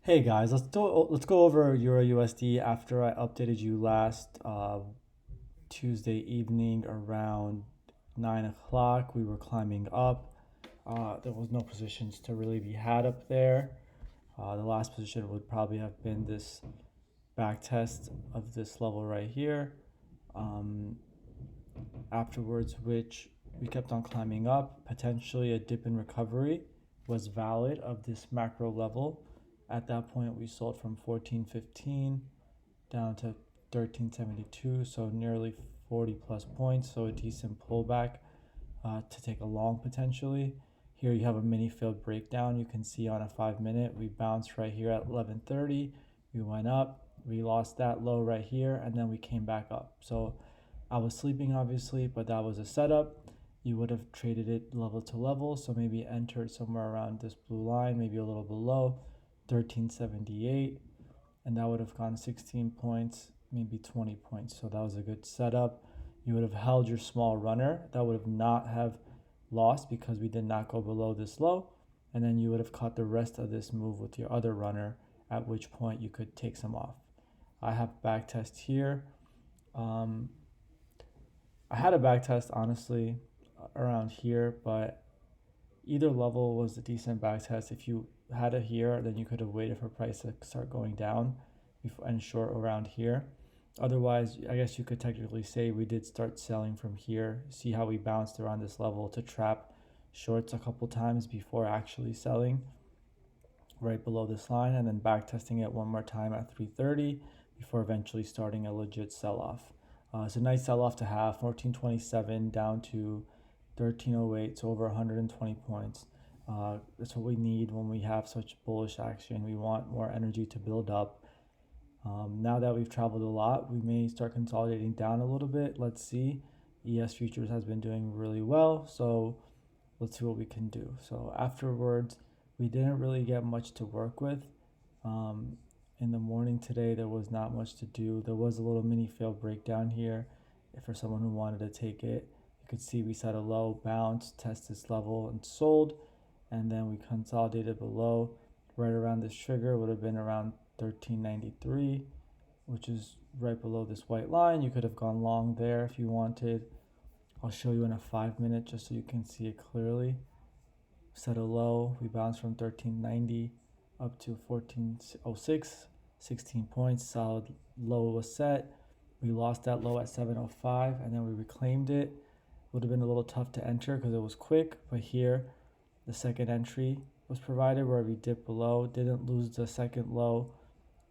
Hey guys, let's go over EURUSD after I updated you last Tuesday evening around 9 o'clock. We were climbing up. There was no positions to really be had up there. The last position would probably have been this back test of this level right here. Um, Afterwards, which we kept on climbing up. Potentially a dip in recovery was valid of this macro level. At that point, we sold from 1415 down to 1372, so nearly 40 plus points. So a decent pullback to take a long potentially. Here you have a mini failed breakdown. You can see on a 5 minute, we bounced right here at 1130. We went up, we lost that low right here, and then we came back up. So I was sleeping obviously, but that was a setup. You would have traded it level to level, so maybe entered somewhere around this blue line, maybe a little below 1378, and that would have gone 16 points, maybe 20 points. So that was a good setup. You would have held your small runner. That would have not have lost because we did not go below this low. And then you would have caught the rest of this move with your other runner, at which point you could take some off. I have back test here. I had a back test honestly around here, but either level was a decent back test. If you had it here, then you could have waited for price to start going down before, and short around here. Otherwise, I guess you could technically say we did start selling from here. See how we bounced around this level to trap shorts a couple times before actually selling right below this line, and then back testing it one more time at 330 before eventually starting a legit sell-off. It's a nice sell-off to have, 1427 down to 1308, so over 120 points. That's what we need when we have such bullish action. We want more energy to build up. Now that we've traveled a lot, we may start consolidating down a little bit. Let's see. ES futures has been doing really well, so let's see what we can do. So afterwards, we didn't really get much to work with. In the morning today, there was not much to do. There was a little mini failed breakdown here for someone who wanted to take it. You could see we set a low, bounce, test this level, and sold. And then we consolidated below. Right around this trigger would have been around 1393, which is right below this white line. You could have gone long there if you wanted. I'll show you in a 5 minute just so you can see it clearly. Set a low, we bounced from 1390 up to 1406, 16 points. Solid low was set. We lost that low at 705 and then we reclaimed it. Would have been a little tough to enter because it was quick, but here the second entry was provided where we dipped below, didn't lose the second low.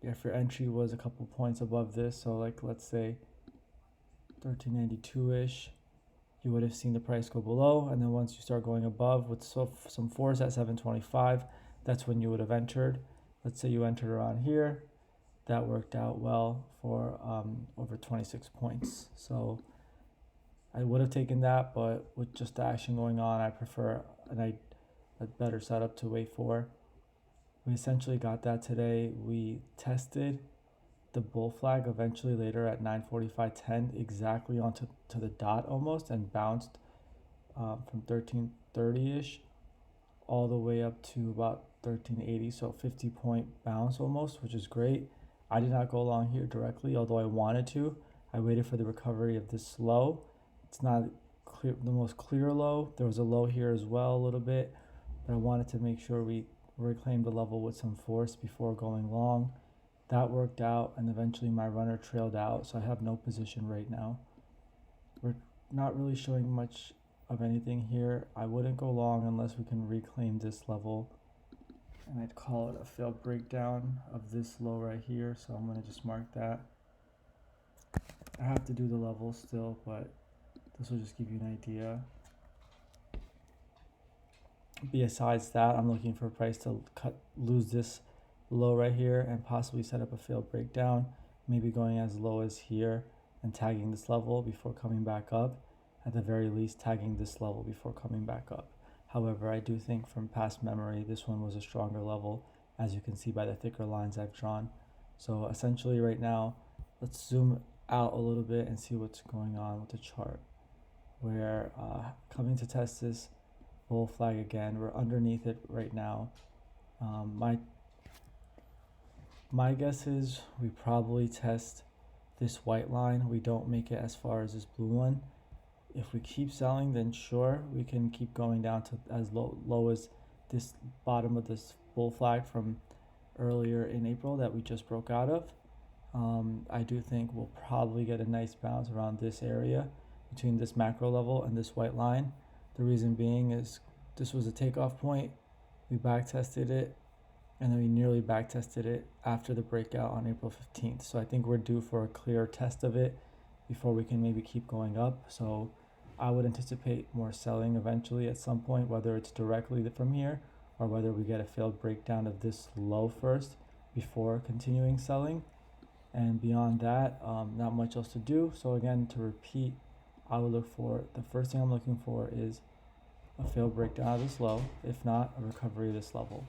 If your entry was a couple points above this, so like let's say 1392-ish, you would have seen the price go below, and then once you start going above with some force at 725, that's when you would have entered. Let's say you entered around here. That worked out well for over 26 points. So I would have taken that, but with just the action going on, I prefer a better setup to wait for. We essentially got that today. We tested the bull flag eventually later at 9:45:10 exactly onto the dot almost, and bounced from 1330-ish all the way up to about 1380, so 50-point bounce almost, which is great. I did not go along here directly, although I wanted to. I waited for the recovery of this low. It's not clear, the most clear low. There was a low here as well a little bit, but I wanted to make sure we reclaimed the level with some force before going long. That worked out, and eventually my runner trailed out, so I have no position right now. We're not really showing much of anything here. I wouldn't go long unless we can reclaim this level, and I'd call it a failed breakdown of this low right here, so I'm going to just mark that. I have to do the level still, but this will just give you an idea. Besides that, I'm looking for a price to lose this low right here and possibly set up a failed breakdown, maybe going as low as here and tagging this level before coming back up. At the very least, tagging this level before coming back up. However, I do think from past memory, this one was a stronger level, as you can see by the thicker lines I've drawn. So essentially right now, let's zoom out a little bit and see what's going on with the chart. We're coming to test this bull flag again. We're underneath it right now. My My guess is we probably test this white line. We don't make it as far as this blue one. If we keep selling, then sure, we can keep going down to as low as this bottom of this bull flag from earlier in April that we just broke out of. I do think we'll probably get a nice bounce around this area between this macro level and this white line. The reason being is this was a takeoff point. We back tested it, and then we nearly back tested it after the breakout on April 15th. So I think we're due for a clear test of it before we can maybe keep going up. So I would anticipate more selling eventually at some point, whether it's directly from here or whether we get a failed breakdown of this low first before continuing selling. And beyond that, not much else to do. So again, to repeat, I would look for, the first thing I'm looking for is a failed breakdown of this low, if not a recovery of this level.